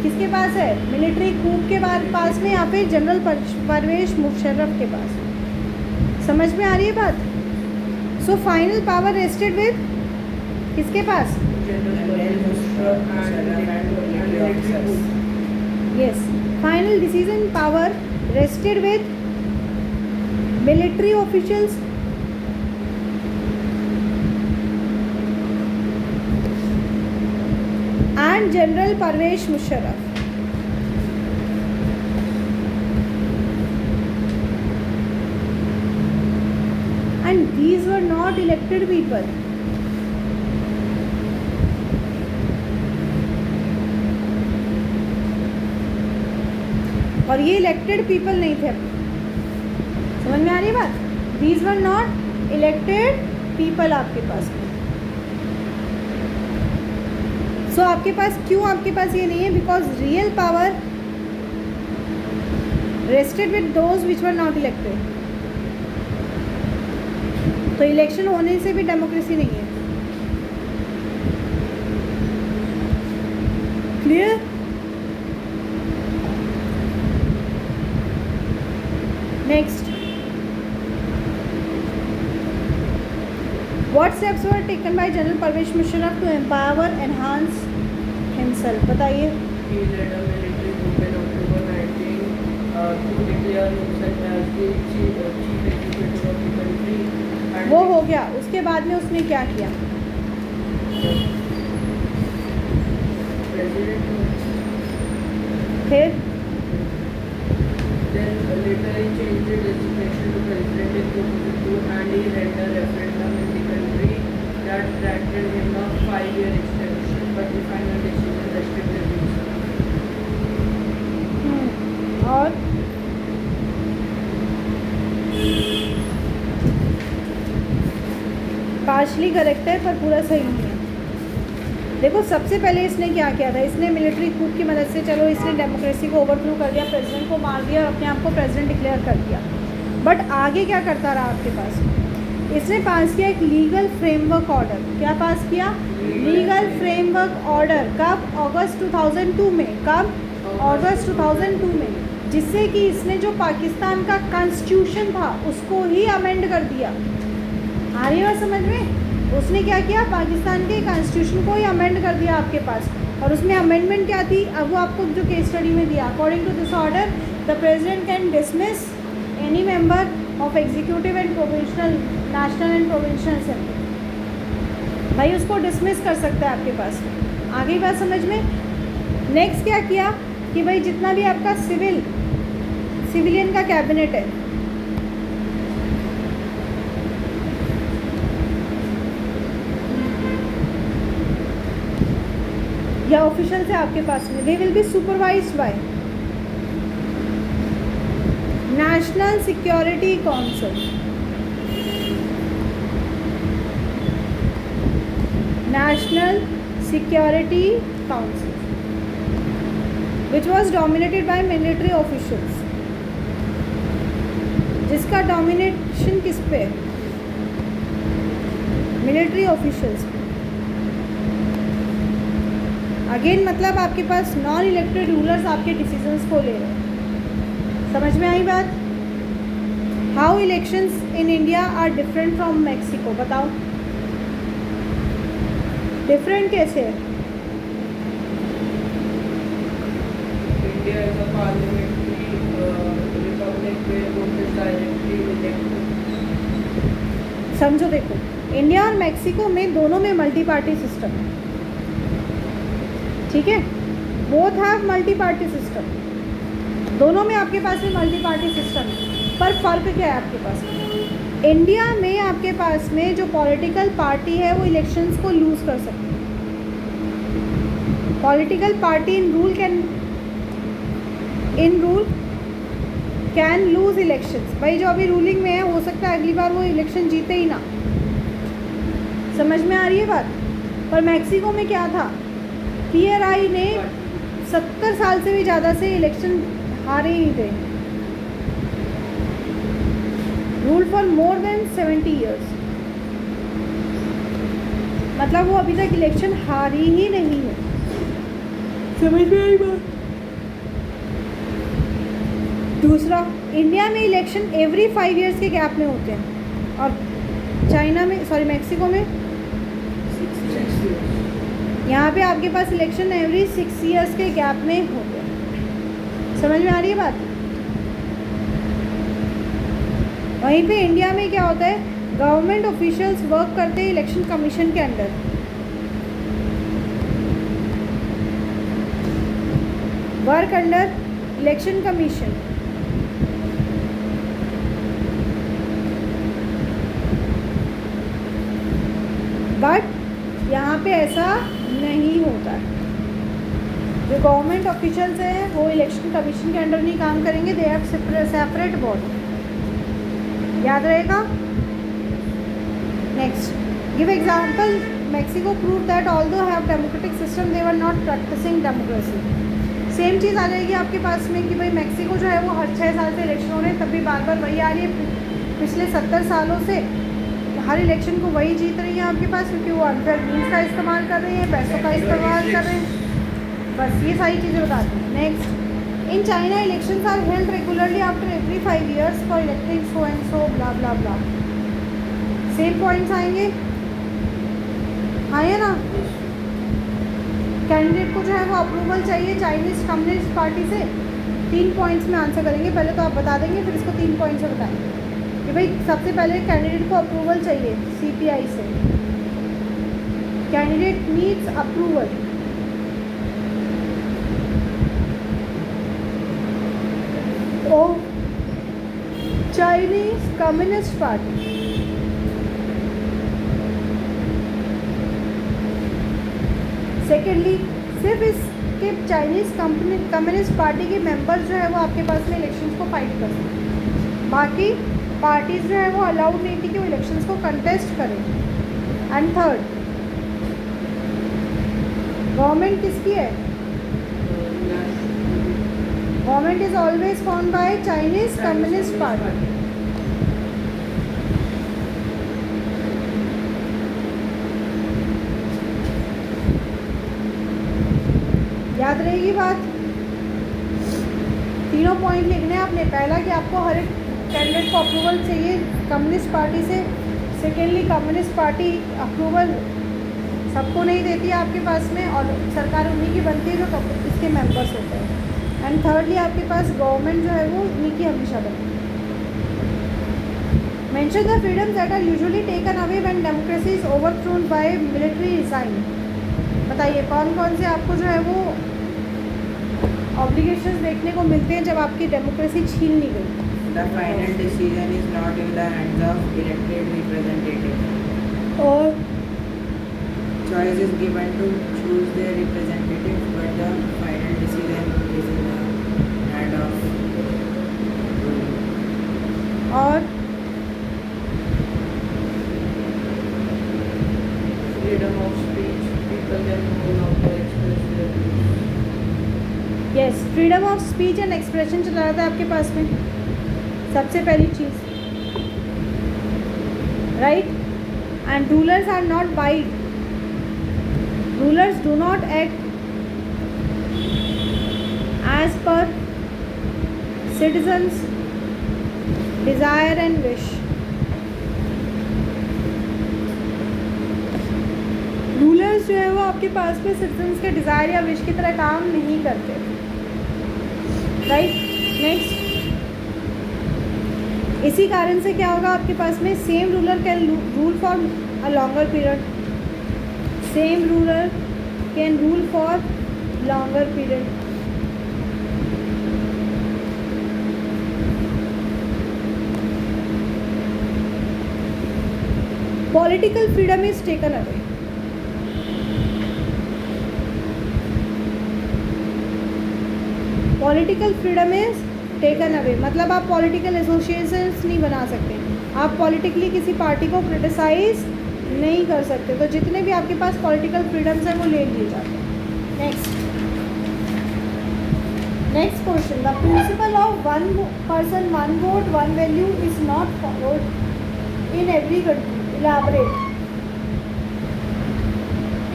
किसके पास है? मिलिट्री कूप के पास में या फिर जनरल परवेज मुशर्रफ के पास. समझ में आ रही है बात? So final power rested with किसके पास? Yes, final decision power rested with military officials and General Parvez Musharraf. And these were not elected people. और ये इलेक्टेड पीपल नहीं थे. समझ में आ रही है बात? These were not elected people आपके पास में. सो आपके पास क्यों आपके पास ये नहीं है? Because real power rested with those which were not elected. तो इलेक्शन होने से भी डेमोक्रेसी नहीं है. Clear? Next, What steps were taken by General Parvez Musharraf to empower, enhance himself? बताइए. He led a military coup in October 19 to declare himself as the chief executive of the country. And वो हो गया. उसके बाद में उसने क्या किया? President. फिर Then later he changed the designation to President in 2002 and he held a referendum in the country that granted him a 5-year extension, but the final decision restricted himself. और पार्शली करेक्ट है पर पूरा सही नहीं है. देखो सबसे पहले इसने क्या किया था? इसने मिलिट्री कूप की मदद से चलो इसने डेमोक्रेसी को ओवरथ्रो कर दिया, प्रेसिडेंट को मार दिया और अपने आप को प्रेसिडेंट डिक्लेयर कर दिया. बट आगे क्या करता रहा आपके पास? इसने पास किया एक लीगल फ्रेमवर्क ऑर्डर. क्या पास किया? Legal framework order. कब? अगस्त 2002 में. कब? अगस्त 2002 में. जिससे कि इसने जो पाकिस्तान का कॉन्स्टिट्यूशन था उसको ही अमेंड कर दिया. आ रही है समझ में? उसने क्या किया? पाकिस्तान के कॉन्स्टिट्यूशन को ही अमेंड कर दिया आपके पास. और उसमें अमेंडमेंट क्या थी? अब वो आपको जो केस स्टडी में दिया. According to this order the president can dismiss any member of executive and provincial national and provincial assembly. भाई उसको डिसमिस कर सकता है आपके पास. आगे बात समझ में? नेक्स्ट क्या किया कि भाई जितना भी आपका सिविलियन का कैबिनेट है या ऑफिशियल है आपके पास में, they will be supervised by national security council. National security council which was dominated by military officials. जिसका डोमिनेशन किस पे? मिलिट्री ऑफिशियल्स पे. अगेन मतलब आपके पास नॉन इलेक्टेड रूलर्स आपके डिसीजंस को ले रहे हैं. समझ में आई बात? How elections in India are different from Mexico. बताओ डिफरेंट कैसे है? India is a parliamentary republic where voters directly elect. समझो देखो, इंडिया और मैक्सिको में दोनों में मल्टी पार्टी सिस्टम है. ठीक है, both have multi party system. दोनों में आपके पास में मल्टी पार्टी सिस्टम है. पर फ़र्क क्या है आपके पास में? इंडिया में आपके पास में जो पॉलिटिकल पार्टी है वो इलेक्शंस को लूज़ कर सकती है. Political party in rule can lose elections. भाई जो अभी रूलिंग में है हो सकता है अगली बार वो इलेक्शन जीते ही ना। समझ में आ रही है बात। पर मैक्सिको में क्या था, PRI ने 70 साल से भी ज़्यादा से इलेक्शन हारे ही थे, rule for more than 70 years. मतलब वो अभी तक इलेक्शन हारी ही नहीं है। समझ में आई बात। दूसरा, इंडिया में इलेक्शन एवरी 5 ईयर्स के गैप में होते हैं और चाइना में मैक्सिको में 6 years. यहाँ पे आपके पास इलेक्शन एवरी 6 ईयर्स के गैप में होते हैं। समझ में आ रही है बात। वहीं पे इंडिया में क्या होता है, गवर्नमेंट ऑफिशियल्स वर्क करते हैं इलेक्शन कमीशन के under. Work under election commission. But यहाँ पे ऐसा नहीं होता है। जो गवर्नमेंट ऑफिशियल्स हैं वो इलेक्शन कमीशन के अंडर नहीं काम करेंगे, दे हैव सेपरेट बॉडी। याद रहेगा। Next, give example. Mexico prove that although have democratic system they were not practicing democracy. Same चीज़ आ जाएगी आपके पास में कि भाई मैक्सिको जो है वो हर 6 साल से इलेक्शन हो रहे हैं, तब भी बार बार वही आ रही है। पिछले 70 सालों से हर इलेक्शन को वही जीत रही है आपके पास, क्योंकि वो अनफेयर मीन्स का इस्तेमाल कर रही है, पैसों का इस्तेमाल कर रहे हैं। बस ये सारी चीज़ें बताती हैं। Next, in China elections are held regularly after every 5 years for electing so and so blah blah blah. Same points आएंगे, आए ना। कैंडिडेट को जो है वो अप्रूवल चाहिए चाइनीज़ कम्युनिस्ट पार्टी से। 3 पॉइंट्स में आंसर करेंगे। पहले तो आप बता देंगे, फिर इसको 3 पॉइंट्स से बताएंगे कि भाई सबसे पहले कैंडिडेट को अप्रूवल चाहिए CPI से। Candidate needs approval. Of Chinese communist party. Secondly, सिर्फ इसके चाइनीज़ कम्युनिस्ट पार्टी के मेंबर्स जो है वो आपके पास में इलेक्शंस को फाइट कर सकते हैं। बाकी पार्टीज जो है वो अलाउड नहीं थी कि वो इलेक्शंस को कंटेस्ट करें। एंड थर्ड, गवर्नमेंट किसकी है? Government is always form by Chinese communist party. याद रहेगी बात। तीनों पॉइंट लिखने हैं आपने। पहला कि आपको हर एक कैंडिडेट को अप्रूवल चाहिए कम्युनिस्ट पार्टी से। सेकेंडली, कम्युनिस्ट पार्टी अप्रूवल सबको नहीं देती है आपके पास में, और सरकार उन्हीं की बनती है जो इसके मेंबर्स होते हैं। एंड थर्डली, आपके पास गवर्नमेंट जो है वो उन्हीं की हमेशा बनती है। Mention the freedoms that are usually taken away when democracy is overthrown by military regime. बताइए कौन कौन से आपको जो है वो ऑब्लिगेशंस देखने को मिलते हैं जब आपकी डेमोक्रेसी छीन ली गई। The final decision is not in the hands of elected representatives. और Choice is given to choose their representatives, but the final decision is in the hand of ruling. और Freedom of speech. People can no longer express their views. Yes, freedom of speech and expression चला रहा था आपके पास में सबसे पहली चीज़, right. And rulers are not bide. Rulers do not act as per citizens desire and wish. Rulers जो है वो आपके पास में सिटीजन्स के डिज़ायर या विश की तरह काम नहीं करते, राइट। नेक्स्ट, इसी कारण से क्या होगा आपके पास में, same ruler can rule for a longer period. Same ruler can rule for longer period. Political freedom is taken away. Political freedom is taken away, मतलब आप पॉलिटिकल एसोसिएशंस नहीं बना सकते, आप पॉलिटिकली किसी पार्टी को क्रिटिसाइज नहीं कर सकते। तो जितने भी आपके पास पॉलिटिकल फ्रीडम्स हैं वो ले लिए जाते हैं। Next question, the principle of one person one vote one value is not followed in every country, elaborate.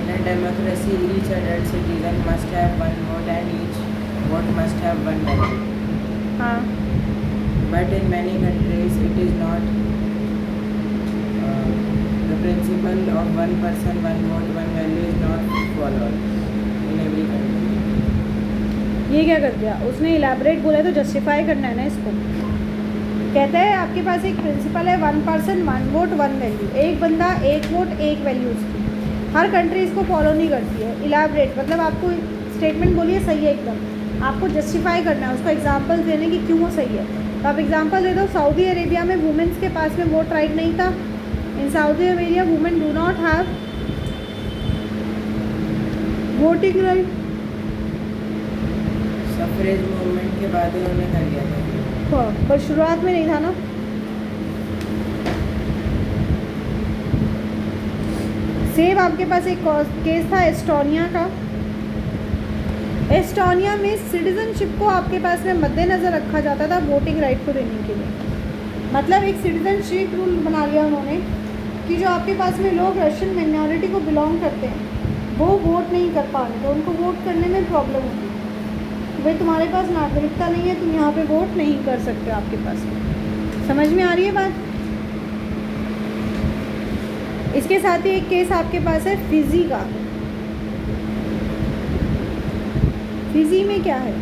In a democracy, each adult citizen must have one vote and each vote must have one value. हाँ, But in many countries, it is not. The principle of one person, one vote, one value is not followed in every country. ये क्या कर दिया उसने, elaborate बोला तो justify करना है ना इसको। कहते हैं आपके पास एक प्रिंसिपल है, one person one vote one value, एक बंदा एक वोट एक वैल्यू उसकी। हर कंट्री इसको फॉलो नहीं करती है। इलैबोरेट मतलब आपको स्टेटमेंट बोलिए सही है एकदम, आपको जस्टिफाई करना है, उसको एग्जांपल देने की क्यों वो सही है। तो आप एग्जांपल दे दो, सऊदी अरेबिया में वुमेन्स के पास में वोट राइट नहीं था। In Saudi Arabia women do not have voting right. Suffrage movement के बाद उन्होंने कर लिया था। पर शुरुआत में नहीं था ना। सेम आपके पास एक केस था एस्टोनिया का। एस्टोनिया में सिटीजनशिप को आपके पास में मद्देनज़र रखा जाता था वोटिंग राइट को देने के लिए। मतलब एक सिटीजनशिप रूल बना लिया उन्होंने कि जो आपके पास में लोग रशियन माइनॉरिटी को बिलोंग करते हैं वो वोट नहीं कर पा रहे, तो उनको वोट करने में प्रॉब्लम होती है। भाई तुम्हारे पास नागरिकता नहीं है, तुम यहाँ पे वोट नहीं कर सकते आपके पास में। समझ में आ रही है बात? इसके साथ ही एक केस आपके पास है फिजी का। फिजी में क्या है?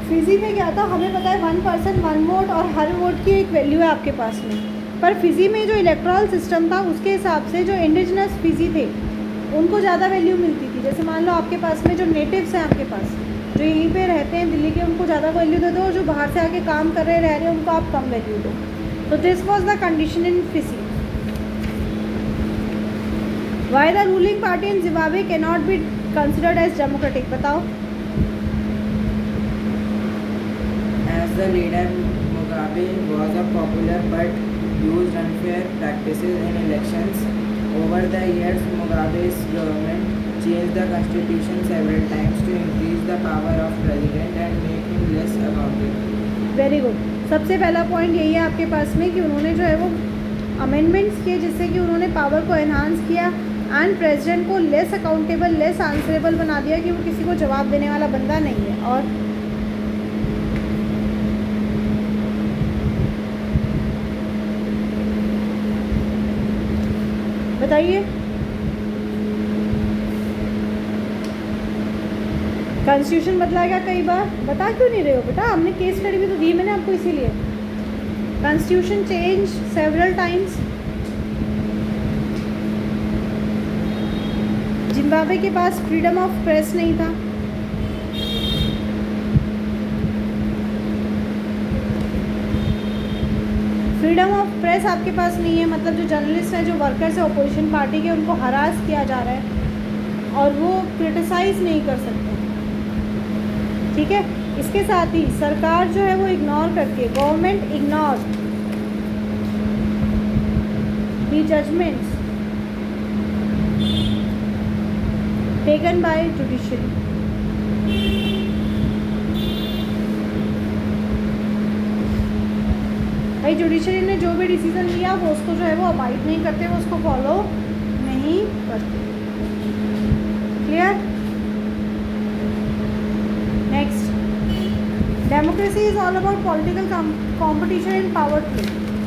फिजी में क्या था, हमें पता है वन पर्सन वन वोट और हर वोट की एक वैल्यू है आपके पास में। पर फिजी में जो इलेक्ट्रल सिस्टम था उसके हिसाब से जो इंडिजिनस फिजी थे उनको ज़्यादा वैल्यू मिलती थी। जैसे मान लो आपके पास में जो नेटिव्स हैं आपके पास जो यहीं पे रहते हैं दिल्ली के, उनको ज़्यादा वैल्यू दे दो, और जो बाहर से आके काम कर रहे हैं उनको आप कम वैल्यू दो। तो this was the condition in Fiji. Why the ruling party in Zimbabwe can not be considered as democratic, बताओ। As the leader, Mugabe was a popular but used unfair practices in elections. Over the years, Mugabe's government changed the constitution several times to increase the power of president and make him less accountable. Very good. सबसे पहला point यही है आपके पास में कि उन्होंने जो है वो अमेंडमेंट्स किए जिससे कि उन्होंने पावर को एनहांस किया एंड प्रेसिडेंट को लेस अकाउंटेबल लेस आंसरेबल बना दिया कि वो किसी को जवाब देने वाला बंदा नहीं है। और बताइए कॉन्स्टिट्यूशन बदला गया कई बार, बता क्यों नहीं रहे हो बेटा? हमने केस स्टडी भी तो दी मैंने आपको, इसीलिए constitution change several times. Zimbabwe के पास फ्रीडम ऑफ प्रेस नहीं था। फ्रीडम ऑफ प्रेस आपके पास नहीं है, मतलब जो जर्नलिस्ट हैं जो वर्कर्स हैं अपोजिशन पार्टी के उनको हरास किया जा रहा है और वो क्रिटिसाइज़ नहीं कर सकते। ठीक है, इसके साथ ही सरकार जो है वो इग्नोर करके, government ignore the judgments taken by judiciary. भाई जुडिशरी ने जो भी डिसीजन लिया वो उसको जो है वो अबाइड नहीं करते, वो उसको फॉलो नहीं करते। Clear? Next, democracy is all about political competition in power play,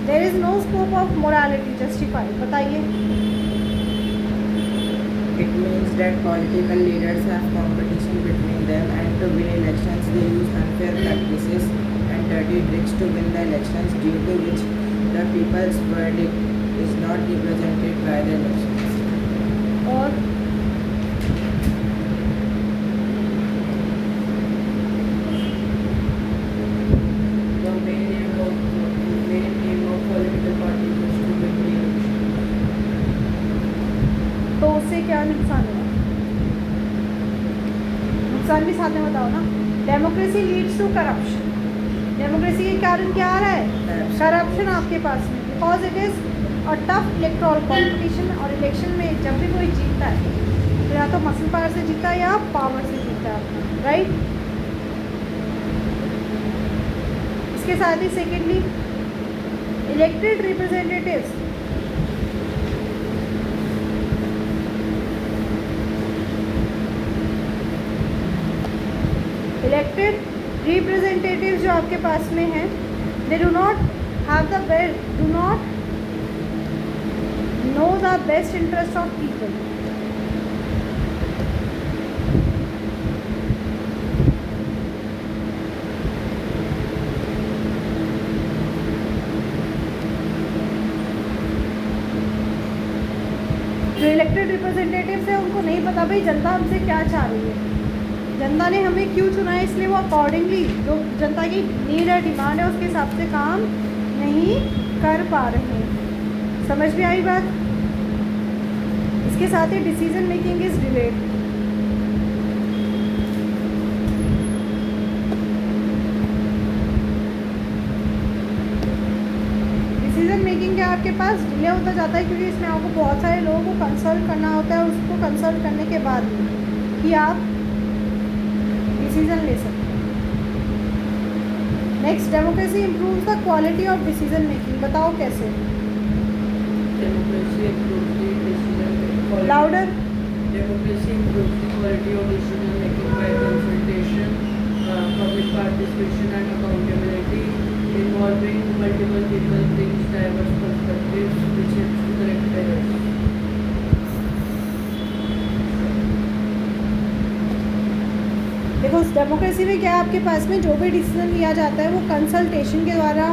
there is no scope of morality, justify. बताइए। It means that political leaders have competition between them, and to win elections they use unfair practices and dirty tricks to win the elections, due to which the people's verdict is not represented by the elections. और साथ में बताओ ना। Democracy leads to corruption, democracy के कारण क्या आ रहा है? करप्शन आपके पास में, because it is a tough electoral competition. और इलेक्शन में जब भी कोई जीतता है तो या तो मसल पावर से जीतता है या पावर से जीतता है, राइट। इसके साथ ही secondly elected representatives elected representative जो आपके पास में हैं, they do not have the best, do not know the best interest of people. जो इलेक्टेड रिप्रेजेंटेटिव्स हैं उनको नहीं पता भाई जनता हमसे क्या चाह रही है, जनता ने हमें क्यों चुना है, इसलिए वो अकॉर्डिंगली जो जनता की नीड है, डिमांड है, उसके हिसाब से काम नहीं कर पा रहे हैं। समझ में आई बात? इसके साथ ही decision making is delayed. Decision making क्या आपके पास डिले होता जाता है, क्योंकि इसमें आपको बहुत सारे लोगों को कंसल्ट करना होता है। उसको कंसल्ट करने के बाद ही आप डिसीजन ले सकते हैं। Next, democracy improves the quality of decision making. बताओ कैसे? Democracy improves the decision quality. Louder. Democracy improves the quality of decision making by consultation, public participation and accountability. Involving multiple people brings diverse perspectives which helps to correct errors. देखो democracy में क्या है, आपके पास में जो भी decision लिया जाता है वो कंसल्टेशन के द्वारा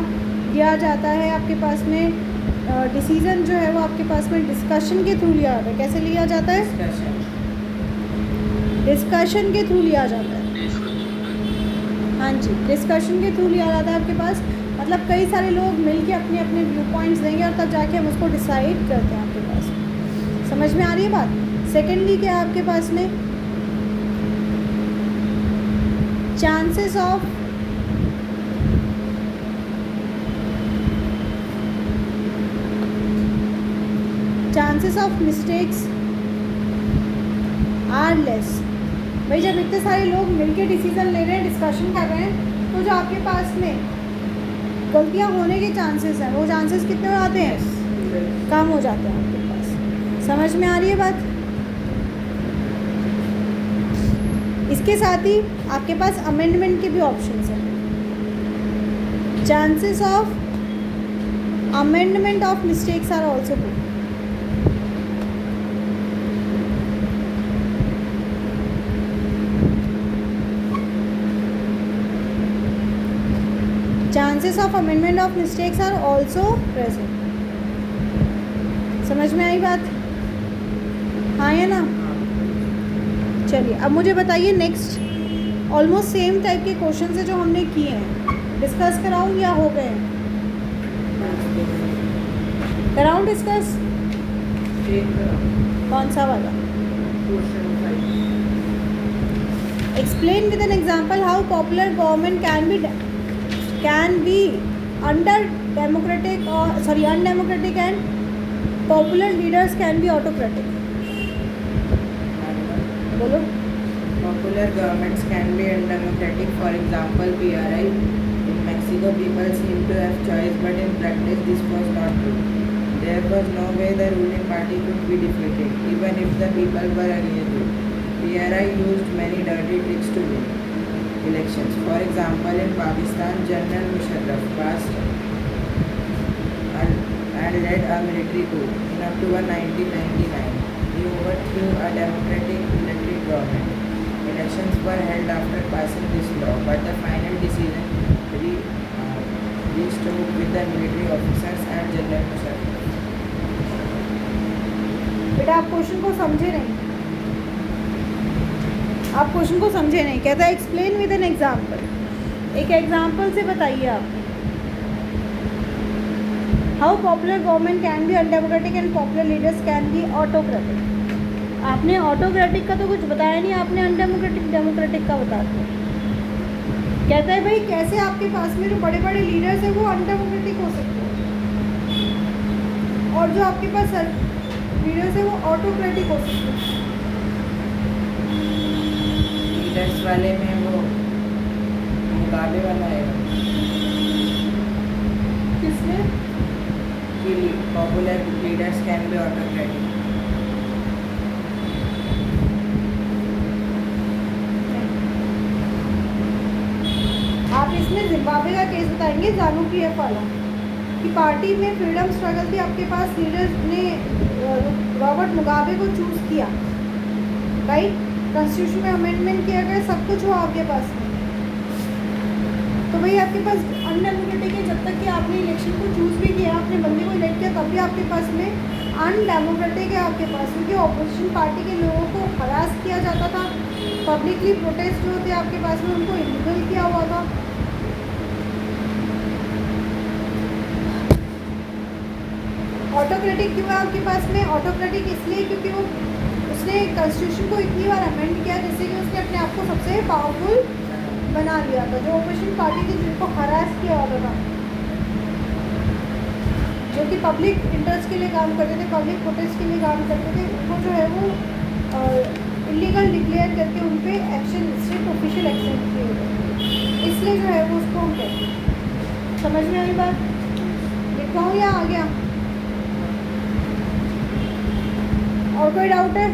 लिया जाता है। आपके पास में डिसीजन जो है वो आपके पास में डिस्कशन के थ्रू लिया जाता है। कैसे लिया जाता है? डिस्कशन के थ्रू लिया जाता है। हाँ जी, डिस्कशन के थ्रू लिया जाता है आपके पास। मतलब कई सारे लोग मिलके अपने अपने व्यू पॉइंट्स देंगे और तब जाके हम उसको डिसाइड करते हैं आपके पास। समझ में आ रही है बात? सेकेंडली क्या है आपके पास में? Chances of mistakes are less. भाई जब इतने सारे लोग मिलके डिसीजन ले रहे हैं, डिस्कशन कर रहे हैं, तो जो आपके पास में गलतियां होने के चांसेस हैं वो चांसेस कितने हो जाते हैं? कम हो जाते हैं आपके पास। समझ में आ रही है बात? इसके साथ ही आपके पास अमेंडमेंट के भी ऑप्शंस हैं। Chances of amendment of mistakes are also good. Chances of amendment of mistakes are also present. समझ में आई बात? हाँ या ना? चलिए अब मुझे बताइए नेक्स्ट ऑलमोस्ट सेम टाइप के क्वेश्चन है जो हमने किए हैं, डिस्कस कराऊँ या हो गए? कराऊँ डिस्कस? कौन सा वाला? Explain with an example how popular government can be under democratic और undemocratic and popular leaders can be autocratic. बोलो। Popular governments can be undemocratic. For example, PRI. In Mexico, people seem to have choice, but in practice, this was not true. There was no way the ruling party could be defeated, even if the people were against it. PRI used many dirty tricks to win elections. For example, in Pakistan, General Musharraf passed and led a military coup in October 1999. He overthrew a democratic elected government. Elections were held after passing this law, but the final decision reached with the military officers and General Musharraf. बेटा आप question को समझे नहीं, आप question को समझे नहीं। कहता है एक्सप्लेन विद एन एग्जाम्पल। एक एग्जाम्पल से बताइए आप how popular government can B undemocratic and popular leaders can be autocratic. आपने ऑटोक्रेटिक का तो कुछ बताया नहीं, आपने अनडेमोक्रेटिक डेमोक्रेटिक का बता दिया। कहता है भाई कैसे आपके पास में जो बड़े बड़े लीडर्स हैं वो अनडेमोक्रेटिक हो सकते हैं और जो आपके पास लीडर्स हैं वो ऑटोक्रेटिक हो सकते हैं। लीडर्स वाले में वो मुगाबे वाला है किसमें? कि popular leaders can be autocratic. आप इसमें जिम्बाब्वे का केस बताएंगे, जानू पीएफ वाला, कि पार्टी में फ्रीडम स्ट्रगल थी, आपके पास लीडर्स ने रॉबर्ट मुगाबे को चूज़ किया, राइट, कॉन्स्टिट्यूशन में अमेंडमेंट किया गया, सब कुछ हुआ आपके पास में, तो भाई आपके पास अनडेमोक्रेटिक है। जब तक कि आपने इलेक्शन को चूज़ भी किया, आपने बंदे को इलेक्ट किया, तब भी आपके पास में अनडेमोक्रेटिक है आपके पास, क्योंकि ऑपोजिशन पार्टी के लोगों को हरास किया जाता था, पब्लिकली प्रोटेस्ट जो होते आपके पास में उनको इलीगल किया हुआ था। ऑटोक्रेटिक क्यों है आपके पास में? ऑटोक्रेटिक इसलिए क्योंकि वो उसने कॉन्स्टिट्यूशन को इतनी बार अमेंड किया जिससे कि उसने अपने आप को सबसे पावरफुल बना लिया था। जो ऑपोजिशन पार्टी थी जिनको हरास किया हुआ था, जो कि पब्लिक इंटरेस्ट के लिए काम करते थे, पब्लिक प्रोटेस्ट के लिए काम करते थे, उनको जो है वो इलीगल डिक्लेयर करके उन पर एक्शन, स्ट्रिक्ट ऑफिशियल एक्शन किए गए, इसलिए जो है वो उसको हम कहते हैं। समझ में आई बात? लिखवाऊँ या आ गया? और कोई डाउट है?